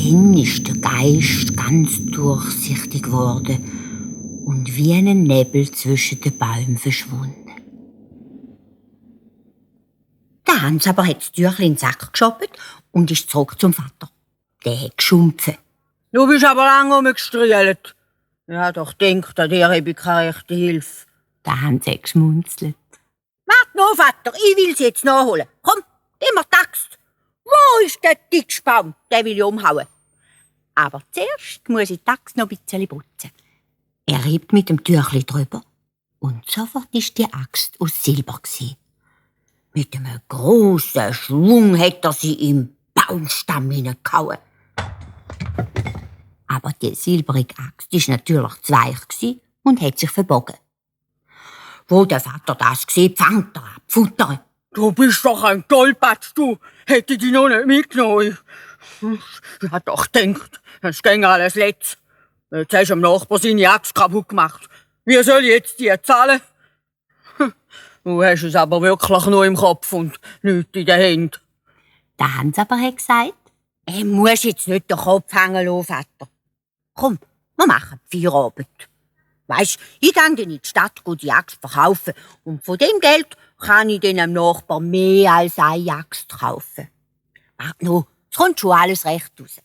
Dann ist der Geist ganz durchsichtig geworden und wie ein Nebel zwischen den Bäumen verschwunden. Der Hans aber hat das Tüchli in den Sack geschoben und ist zurück zum Vater. Der hat geschumpfen. Du bist aber lange rumgestrielt. Ja, doch denkt, an dir habe ich keine rechte Hilfe. Der Hans hat geschmunzelt. Wart noch, Vater, ich will sie jetzt nachholen. Komm, gib mir die Axt. Wo ist der Ditschbaum? Den will ich umhauen. Aber zuerst muss ich die Axt noch ein bisschen putzen. Er reibt mit dem Tüchli drüber und sofort war die Axt aus Silber. Mit einem grossen Schwung hat er sie im Baumstamm hineingehauen. Aber die silbrige Axt war natürlich zu weich und hat sich verbogen. Wo der Vater das sieht, fängt er an zu futtern. Du bist doch ein Tollpatsch, du. Hätte dich noch nicht mitgenommen. Ich hab doch gedacht, es ging alles letzt. Jetzt hast du dem Nachbar seine Axt kaputt gemacht. Wie soll ich jetzt die zahlen? Du hast es aber wirklich nur im Kopf und nichts in den Händen. Der Hans aber hat gesagt, Du musst jetzt nicht den Kopf hängen lassen, Vater. komm, wir machen Feierabend. Weisst, ich gehe dann in die Stadt die Axt verkaufen und von dem Geld kann ich dann am Nachbar mehr als eine Axt kaufen. Warte noch, es kommt schon alles recht raus.